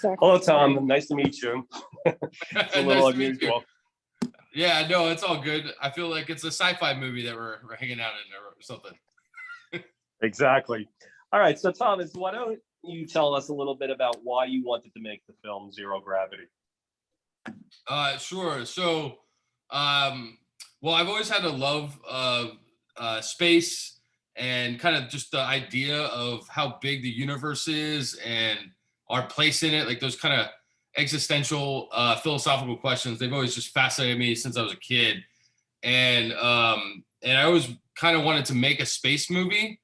Hello, Tom. Nice to meet you. It's a little unusual. Yeah, no, it's all good. I feel like it's a sci-fi movie that we're hanging out in or something. Exactly. All right. So, Thomas, why don't you tell us a little bit about why you wanted to make the film Zero Gravity? Sure. So, well, I've always had a love of space and kind of just the idea of how big the universe is and our place in it. Like those kind of existential, philosophical questions. They've always just fascinated me since I was a kid. And I always kind of wanted to make a space movie.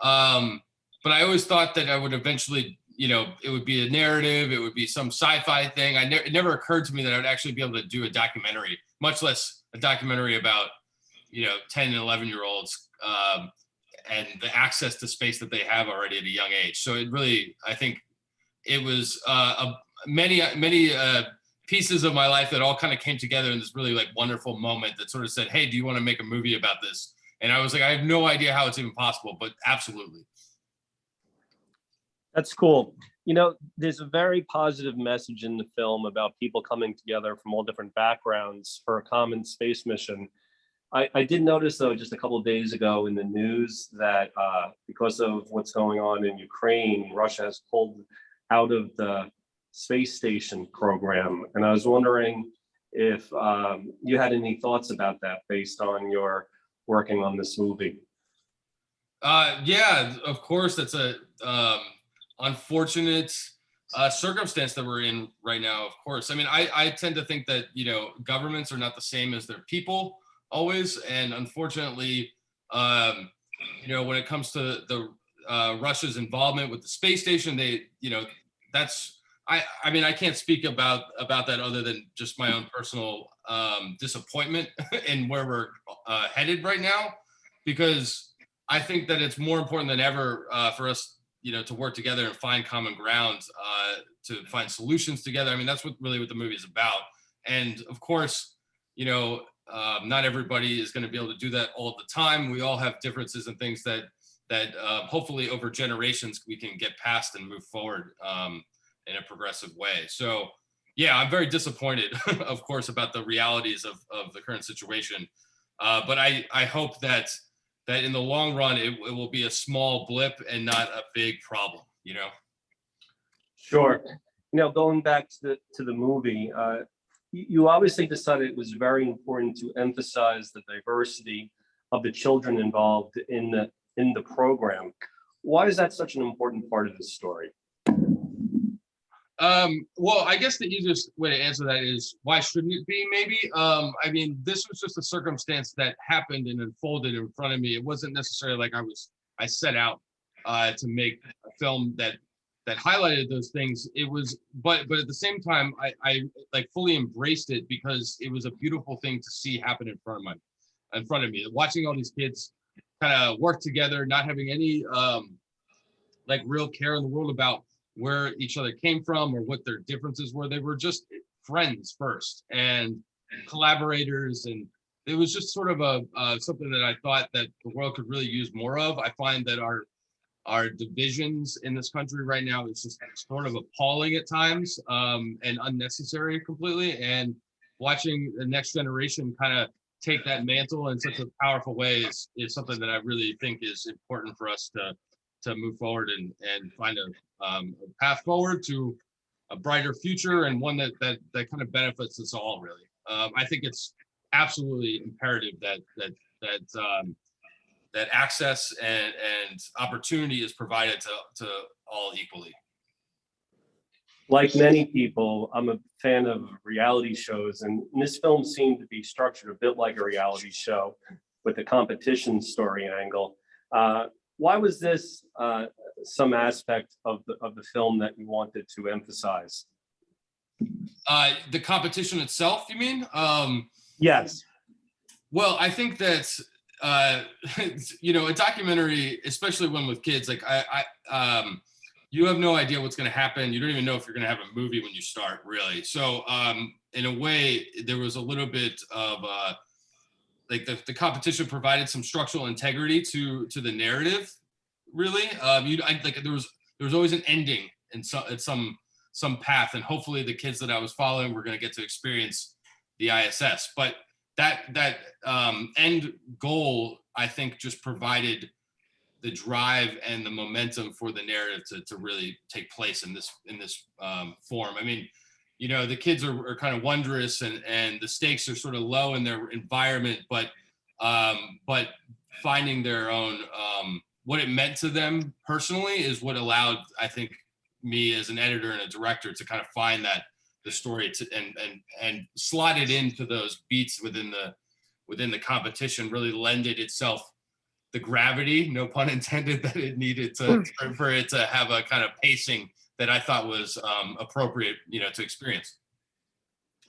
But I always thought that I would eventually, it would be a narrative, it would be some sci-fi thing. It never occurred to me that I would actually be able to do a documentary, much less a documentary about, 10 and 11-year-olds and the access to space that they have already at a young age. So it really, I think it was many pieces of my life that all kind of came together in this really like wonderful moment that sort of said, hey, do you want to make a movie about this? And I was like, I have no idea how it's even possible, but absolutely. That's cool. There's a very positive message in the film about people coming together from all different backgrounds for a common space mission. I did notice, though, just a couple of days ago in the news that because of what's going on in Ukraine, Russia has pulled out of the space station program. And I was wondering if you had any thoughts about that based on your working on this movie. Yeah, of course. That's a unfortunate circumstance that we're in right now. Of course. I mean, I tend to think that, governments are not the same as their people always. And unfortunately, when it comes to the Russia's involvement with the space station, that's, I mean, I can't speak about that other than just my own personal disappointment in where we're headed right now, because I think that it's more important than ever for us, to work together and find common ground, to find solutions together. I mean, that's what the movie is about. And of course, not everybody is going to be able to do that all the time. We all have differences and things that hopefully over generations we can get past and move forward in a progressive way. So yeah, I'm very disappointed, of course, about the realities of the current situation. But I hope that in the long run, it will be a small blip and not a big problem, Sure. Going back to the movie, you obviously decided it was very important to emphasize the diversity of the children involved in the program. Why is that such an important part of the story? Well, I guess the easiest way to answer that is why shouldn't it be? Maybe. I mean, this was just a circumstance that happened and unfolded in front of me. It wasn't necessarily like I set out to make a film that highlighted those things. It was, but at the same time, I like fully embraced it because it was a beautiful thing to see happen in front of me. Watching all these kids kind of work together, not having any like real care in the world about where each other came from or what their differences were. They were just friends first and collaborators, and it was just sort of a something that I thought that the world could really use more of. I find that our divisions in this country right now is just sort of appalling at times, and unnecessary completely. And watching the next generation kind of take that mantle in such a powerful way is something that I really think is important for us to move forward and find a path forward to a brighter future, and one that kind of benefits us all, really. I think it's absolutely imperative that access and opportunity is provided to all equally. Like many people, I'm a fan of reality shows, and this film seemed to be structured a bit like a reality show with the competition story angle. Why was this some aspect of the film that you wanted to emphasize? The competition itself, you mean? Yes. Well, I think that a documentary, especially one with kids, like you have no idea what's going to happen. You don't even know if you're going to have a movie when you start, really. So in a way, there was a little bit of like the competition provided some structural integrity to the narrative, really. Like there was always an ending at some some path, and hopefully the kids that I was following were going to get to experience the ISS. But that end goal, I think, just provided the drive and the momentum for the narrative to really take place in this form. I mean, the kids are kind of wondrous, and the stakes are sort of low in their environment, but finding their own what it meant to them personally is what allowed, I think, me as an editor and a director to kind of find the story and slot it into those beats within the competition. Really lended itself the gravity, no pun intended, that it needed for it to have a kind of pacing that I thought was appropriate, to experience.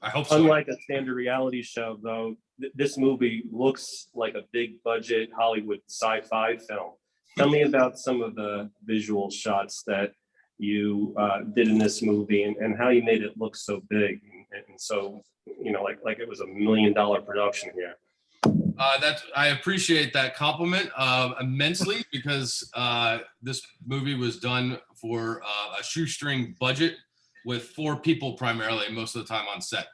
I hope so. Unlike a standard reality show, though, this movie looks like a big budget Hollywood sci-fi film. Tell me about some of the visual shots that you did in this movie, and how you made it look so big and so, like it was $1 million production here. I appreciate that compliment immensely, because this movie was done for a shoestring budget with 4 people primarily most of the time on set.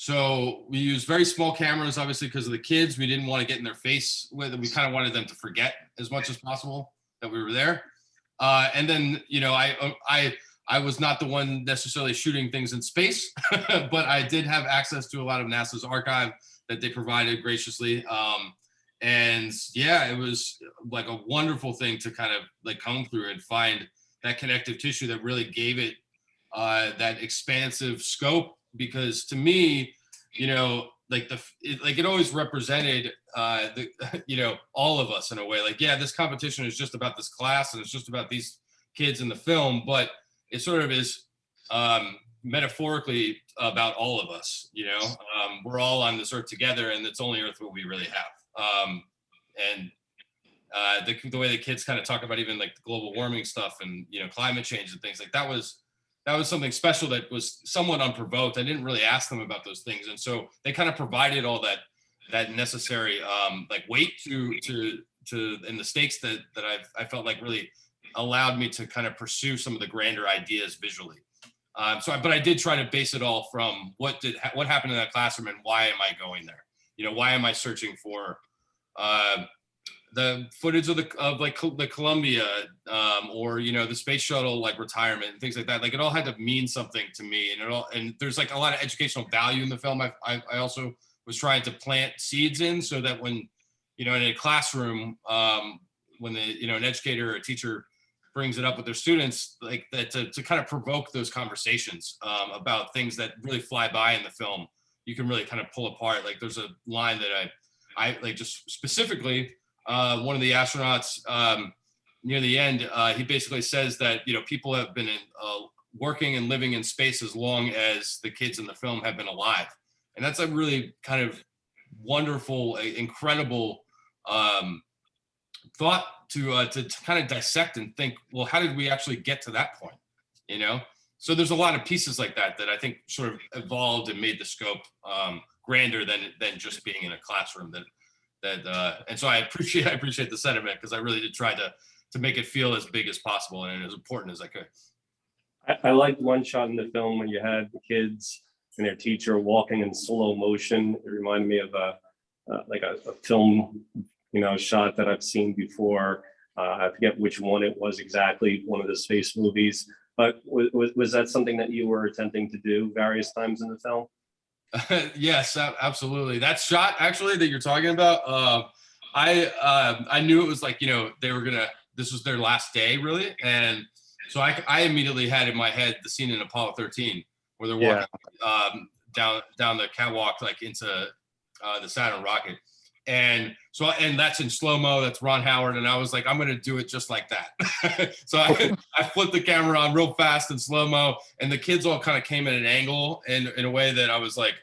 So we used very small cameras, obviously, because of the kids. We didn't want to get in their face with it. We kind of wanted them to forget as much as possible that we were there. And then, I was not the one necessarily shooting things in space, but I did have access to a lot of NASA's archive that they provided graciously. And yeah, it was like a wonderful thing to kind of like comb through and find that connective tissue that really gave it that expansive scope. Because to me, it always represented all of us in a way. Like, yeah, this competition is just about this class and it's just about these kids in the film, but it sort of is metaphorically about all of us. We're all on this earth together, and it's only Earth what we really have. And the way the kids kind of talk about even like the global warming stuff and climate change and things like that was something special that was somewhat unprovoked. I didn't really ask them about those things, and so they kind of provided all that necessary weight to and the stakes that I felt like really allowed me to kind of pursue some of the grander ideas visually. But I did try to base it all from what happened in that classroom and why am I going there? Why am I searching for the footage of the Columbia or the space shuttle retirement and things like that. Like, it all had to mean something to me, and there's like a lot of educational value in the film. I also was trying to plant seeds in, so that when in a classroom, when an educator or a teacher brings it up with their students, like that, to kind of provoke those conversations about things that really fly by in the film. You can really kind of pull apart. Like, there's a line that I like, just specifically, one of the astronauts near the end, he basically says that people have been working and living in space as long as the kids in the film have been alive, and that's a really kind of wonderful, incredible thought to kind of dissect and think, well, how did we actually get to that point? So there's a lot of pieces like that I think sort of evolved and made the scope grander than just being in a classroom. And so I appreciate the sentiment, because I really did try to make it feel as big as possible and as important as I could. I liked one shot in the film when you had the kids and their teacher walking in slow motion. It reminded me of a film, shot that I've seen before. I forget which one it was exactly, one of the space movies. But was that something that you were attempting to do various times in the film? Yes, absolutely. That shot actually that you're talking about, I knew it was like, this was their last day really. And so I immediately had in my head the scene in Apollo 13 where they're walking down the catwalk, like into the Saturn rocket. And so, and that's in slow-mo, that's Ron Howard. And I was like, I'm going to do it just like that. So I flipped the camera on real fast in slow-mo, and the kids all kind of came at an angle in a way that I was like,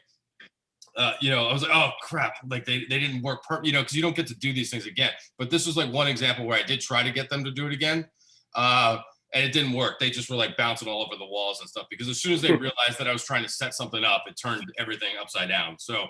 I was like, oh crap. Like they didn't work because you don't get to do these things again. But this was like one example where I did try to get them to do it again. And it didn't work. They just were like bouncing all over the walls and stuff, because as soon as they realized that I was trying to set something up, it turned everything upside down. So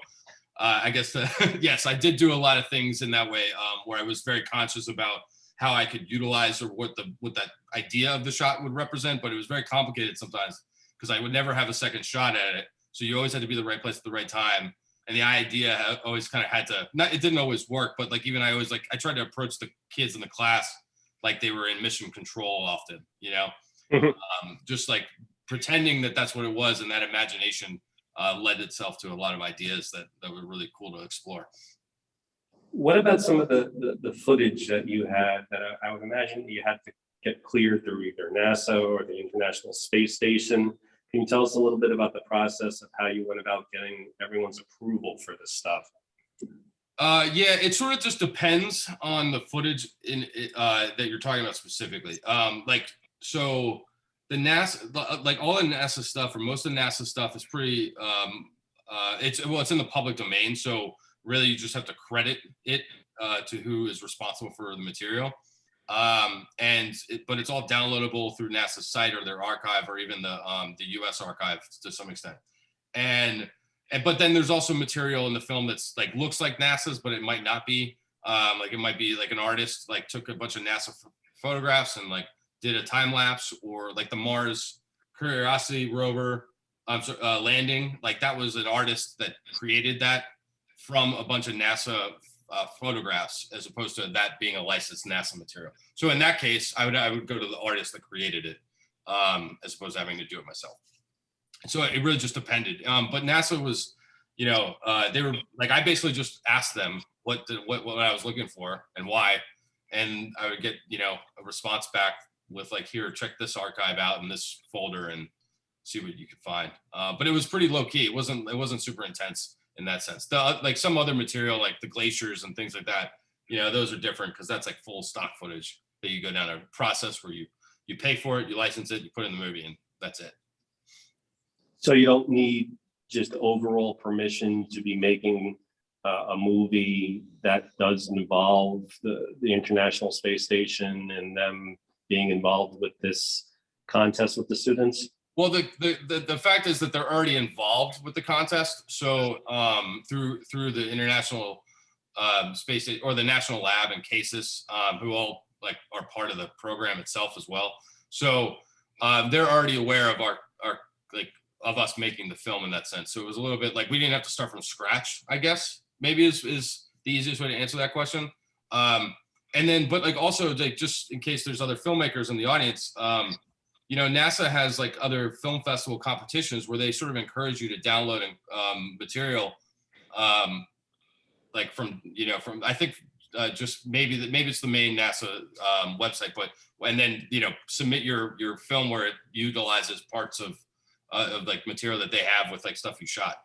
I guess yes, I did do a lot of things in that way, where I was very conscious about how I could utilize or what that idea of the shot would represent, but it was very complicated sometimes because I would never have a second shot at it. So you always had to be the right place at the right time. And the idea always kind of had to, not, it didn't always work, but like even I always like, I tried to approach the kids in the class like they were in mission control often, you know, just like pretending that that's what it was. And that imagination led itself to a lot of ideas that were really cool to explore. What about some of the footage that you had that I would imagine that you had to get cleared through either NASA or the International Space Station? Can you tell us a little bit about the process of how you went about getting everyone's approval for this stuff? Yeah, it sort of just depends on the footage that you're talking about specifically. Like, so the NASA, like all the NASA stuff or most of the NASA stuff is pretty, it's in the public domain. So really you just have to credit it to who is responsible for the material. But it's all downloadable through NASA's site or their archive or even the US archive to some extent. But then there's also material in the film that's like looks like NASA's, but it might not be. Like it might be like an artist like took a bunch of NASA photographs and like did a time lapse, or like the Mars Curiosity rover landing. Like that was an artist that created that from a bunch of NASA photographs, as opposed to that being a licensed NASA material. So in that case, I would go to the artist that created it, as opposed to having to do it myself. So it really just depended. But NASA was, you know, they were like, I basically just asked them what I was looking for and why, and I would get, you know, a response back with like, here, check this archive out in this folder and see what you could find. But it was pretty low key. It wasn't super intense in that sense. Like some other material, like the glaciers and things like that, you know, those are different because that's like full stock footage that you go down a process where you pay for it, you license it, you put it in the movie, and that's it. So you don't need just overall permission to be making a movie that does involve the International Space Station and them being involved with this contest with the students? Well, the fact is that they're already involved with the contest. So through the International Space Station or the National Lab and CASIS, who all like are part of the program itself as well. So they're already aware of our like of us making the film in that sense. So it was a little bit like we didn't have to start from scratch, I guess, maybe is the easiest way to answer that question. And then, but like also like just in case there's other filmmakers in the audience, you know, NASA has like other film festival competitions where they sort of encourage you to download material, like from, you know, from, I think just maybe it's the main NASA website, but, and then, you know, submit your film where it utilizes parts of like material that they have with like stuff you shot.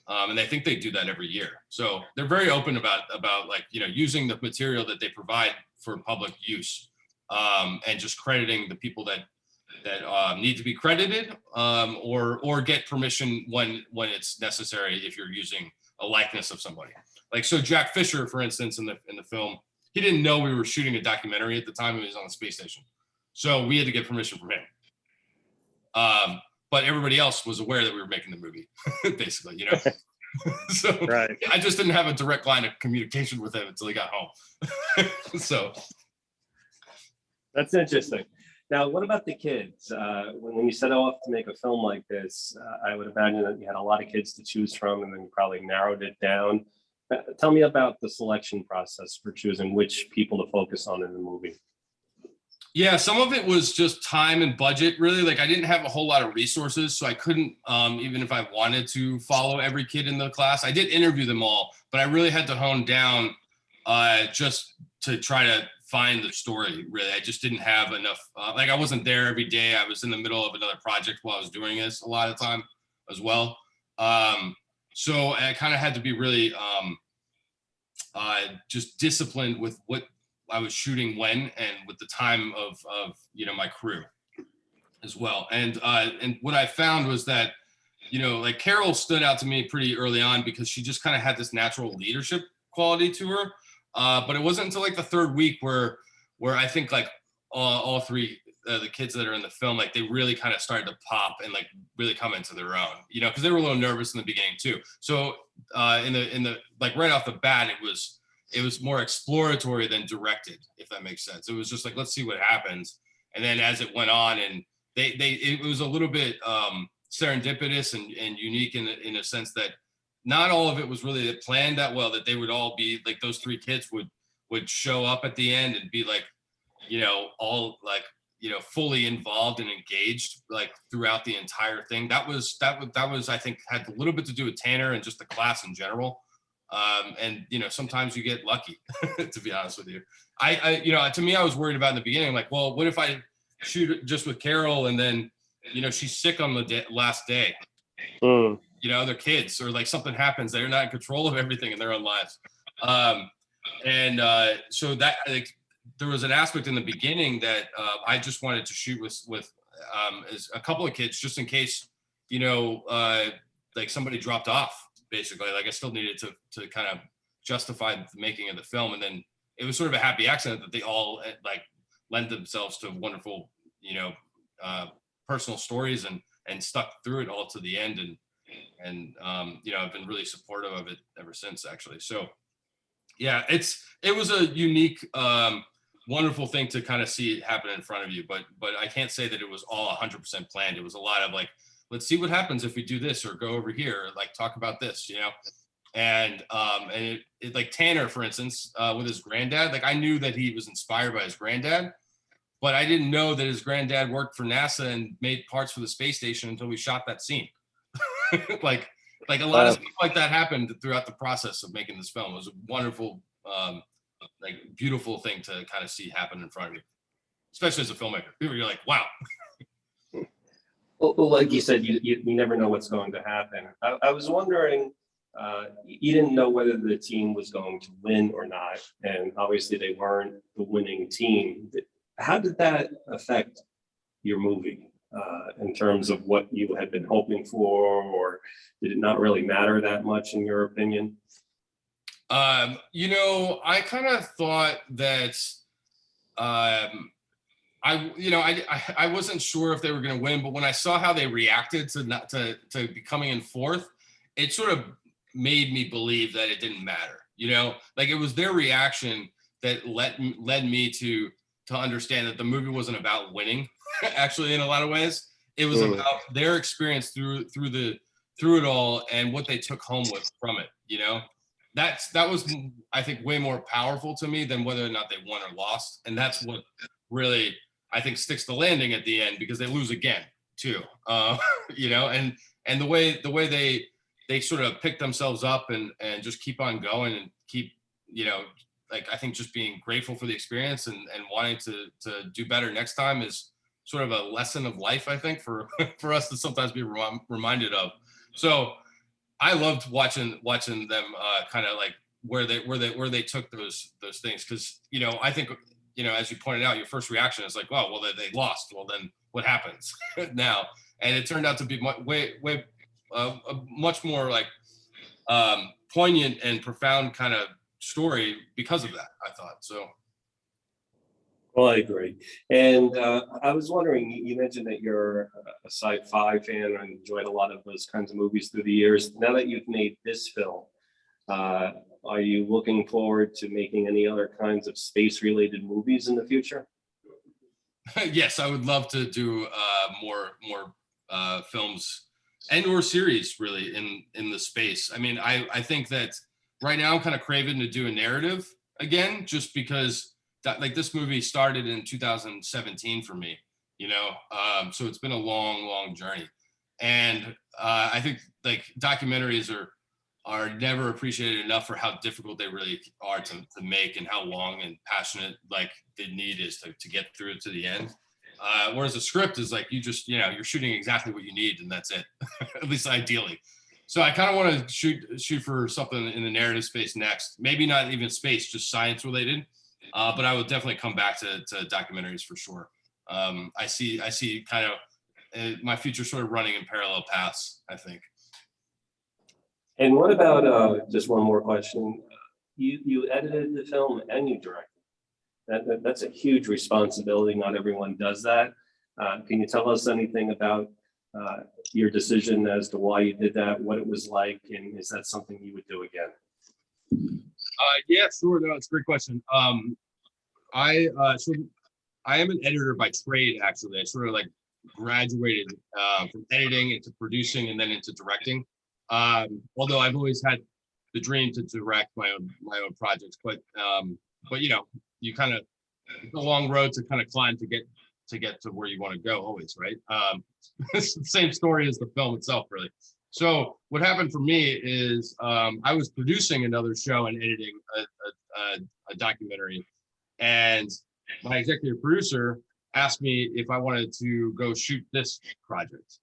And I think they do that every year. So they're very open about like, you know, using the material that they provide for public use, and just crediting the people that need to be credited, or get permission when it's necessary if you're using a likeness of somebody. Like, so Jack Fisher, for instance, in the film, he didn't know we were shooting a documentary at the time he was on the space station. So we had to get permission from him. But everybody else was aware that we were making the movie, basically, you know? So right. I just didn't have a direct line of communication with him until he got home. So. That's interesting. Now, what about the kids? When you set off to make a film like this, I would imagine that you had a lot of kids to choose from, and then you probably narrowed it down. Tell me about the selection process for choosing which people to focus on in the movie. Yeah, some of it was just time and budget, really. Like I didn't have a whole lot of resources, so I couldn't, even if I wanted to follow every kid in the class. I did interview them all, but I really had to hone down just to try to find the story, really. I just didn't have enough, like I wasn't there every day. I was in the middle of another project while I was doing this a lot of the time as well. So I kind of had to be really just disciplined with what I was shooting when, and with the time of you know, my crew as well. And what I found was that, you know, like Carol stood out to me pretty early on because she just kind of had this natural leadership quality to her. But it wasn't until like the third week where I think like all three the kids that are in the film, like they really kind of started to pop and like really come into their own, you know, because they were a little nervous in the beginning too. So in the like right off the bat, it was more exploratory than directed, if that makes sense. It was just like, let's see what happens. And then as it went on, and it was a little bit serendipitous and unique in a sense that not all of it was really planned that well, that they would all be like, those three kids would show up at the end and be like, all like, fully involved and engaged like throughout the entire thing. That was, I think, had a little bit to do with Tanner and just the class in general. And sometimes you get lucky, to be honest with you. To me, I was worried about in the beginning, like, well, what if I shoot just with Carol and then, she's sick on the last day, they're kids, or like something happens, they're not in control of everything in their own lives. So that, like, there was an aspect in the beginning that I just wanted to shoot with as a couple of kids, just in case, like somebody dropped off, basically. Like I still needed to kind of justify the making of the film. And then it was sort of a happy accident that they all like lend themselves to wonderful, personal stories and stuck through it all to the end. And I've been really supportive of it ever since, actually. So yeah, it was a unique, wonderful thing to kind of see happen in front of you, but I can't say that it was all 100% planned. It was a lot of like, let's see what happens if we do this, or go over here, or like talk about this, and it like Tanner, for instance, with his granddad, like I knew that he was inspired by his granddad, but I didn't know that his granddad worked for NASA and made parts for the space station until we shot that scene. like a lot of stuff like that happened throughout the process of making this film. It was a wonderful, like beautiful thing to kind of see happen in front of you, especially as a filmmaker. You're like, wow. Well, like you said, you never know what's going to happen. I was wondering, you didn't know whether the team was going to win or not, and obviously they weren't the winning team. How did that affect your movie in terms of what you had been hoping for, or did it not really matter that much in your opinion? I kind of thought that I wasn't sure if they were going to win, but when I saw how they reacted to becoming in fourth, it sort of made me believe that it didn't matter. Like it was their reaction that led me to understand that the movie wasn't about winning. Actually, in a lot of ways, it was about their experience through it all and what they took home from it. That was, I think, way more powerful to me than whether or not they won or lost, and that's what really, I think, sticks the landing at the end, because they lose again too. And the way they sort of pick themselves up and just keep on going and keep, like, I think just being grateful for the experience and wanting to do better next time is sort of a lesson of life, I think, for us to sometimes be reminded of. So I loved watching them kind of like where they took those things, because I think, as you pointed out, your first reaction is like, well, they lost. Well, then what happens now? And it turned out to be a much more like poignant and profound kind of story because of that, I thought. So. Well, I agree. And I was wondering, you mentioned that you're a sci-fi fan and enjoyed a lot of those kinds of movies through the years. Now that you've made this film, are you looking forward to making any other kinds of space-related movies in the future? Yes, I would love to do more films and or series really in the space. I mean, I think that right now I'm kind of craving to do a narrative again, just because like this movie started in 2017 for me, so it's been a long journey, and I think like documentaries are never appreciated enough for how difficult they really are to make, and how long and passionate like the need is to get through it to the end. Whereas a script is like, you just, you're shooting exactly what you need and that's it, at least ideally. So I kind of want to shoot for something in the narrative space next. Maybe not even space, just science related. But I will definitely come back to documentaries for sure. I see kind of my future sort of running in parallel paths, I think. And what about, just one more question, you edited the film and you directed. That's a huge responsibility. Not everyone does that. Can you tell us anything about your decision as to why you did that, what it was like, and is that something you would do again? Yeah, sure. No, it's a great question. So I am an editor by trade, actually. I sort of like graduated from editing into producing and then into directing. Although I've always had the dream to direct my own projects, but you know, you kind of, it's a long road to kind of climb to get to where you want to go always, right? It's the same story as the film itself, really. So what happened for me is I was producing another show and editing a documentary, and my executive producer asked me if I wanted to go shoot this project.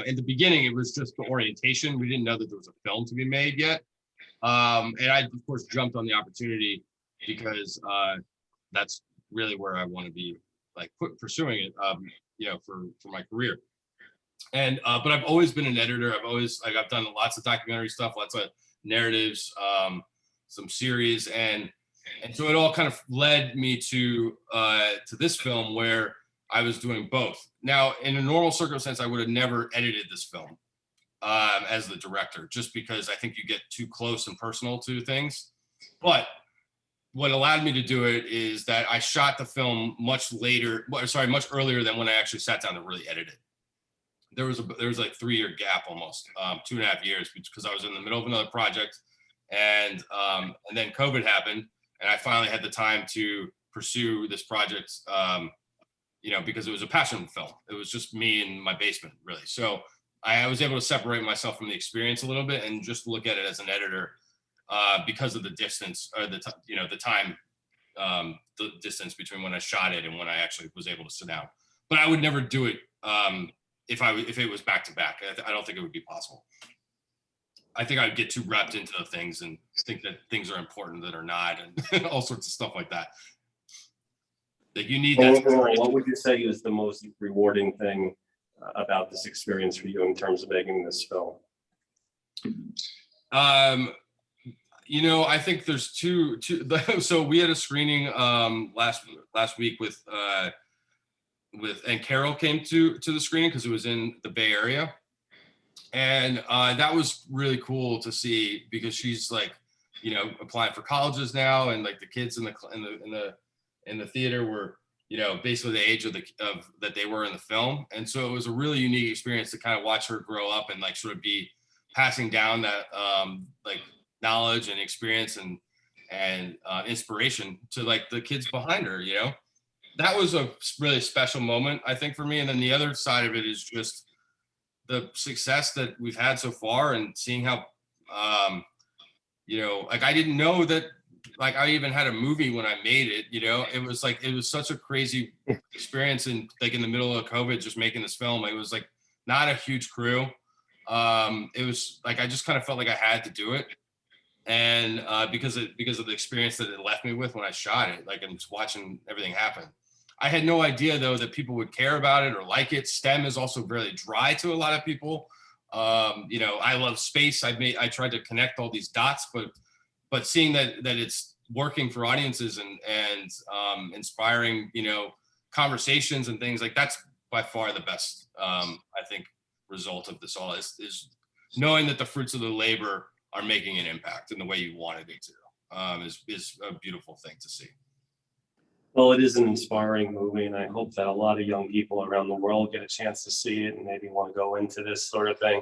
In the beginning, it was just the orientation. We didn't know that there was a film to be made yet. And I, of course, jumped on the opportunity because that's really where I want to be, like, pursuing it, you know, for my career. And but I've always been an editor. I've done lots of documentary stuff, lots of narratives, some series, and so it all kind of led me to this film where I was doing both. Now, in a normal circumstance, I would have never edited this film as the director, just because I think you get too close and personal to things. But what allowed me to do it is that I shot the film much earlier than when I actually sat down to really edit it. There was like 3-year gap, almost 2.5 years, because I was in the middle of another project, and then COVID happened, and I finally had the time to pursue this project, you know, because it was a passion film. It was just me in my basement, really. So I was able to separate myself from the experience a little bit and just look at it as an editor, because of the distance, or the time, the distance between when I shot it and when I actually was able to sit down. But I would never do it if it was back to back. I don't think it would be possible. I think I'd get too wrapped into the things and think that things are important that are not, and all sorts of stuff like that. Like, you need that. Overall, what would you say is the most rewarding thing about this experience for you in terms of making this film? You know, I think there's two. So we had a screening last week with and Carol came to the screening because it was in the Bay Area, and that was really cool to see, because she's, like, you know, applying for colleges now, and like the kids in the theater were, you know, basically the age of that they were in the film. And so it was a really unique experience to kind of watch her grow up and, like, sort of be passing down that like knowledge and experience and inspiration to, like, the kids behind her. You know, that was a really special moment, I think, for me. And then the other side of it is just the success that we've had so far, and seeing how, you know, like, I didn't know that, like, I even had a movie when I made it. You know, it was such a crazy experience, and, like, in the middle of COVID, just making this film. It was, like, not a huge crew. It was like, I just kind of felt like I had to do it, and because of the experience that it left me with when I shot it, like, and just watching everything happen. I had no idea, though, that people would care about it or like it. STEM is also really dry to a lot of people. You know, I love space. I tried to connect all these dots, but seeing that it's working for audiences and inspiring, you know, conversations and things, like, that's by far the best, I think, result of this all is knowing that the fruits of the labor are making an impact in the way you wanted it to, is a beautiful thing to see. Well, it is an inspiring movie, and I hope that a lot of young people around the world get a chance to see it and maybe want to go into this sort of thing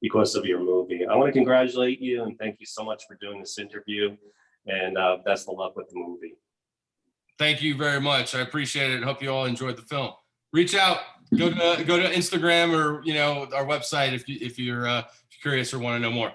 because of your movie. I want to congratulate you and thank you so much for doing this interview, and best of luck with the movie. Thank you very much. I appreciate it. Hope you all enjoyed the film. Reach out, go to Instagram, or, you know, our website if you're curious or want to know more.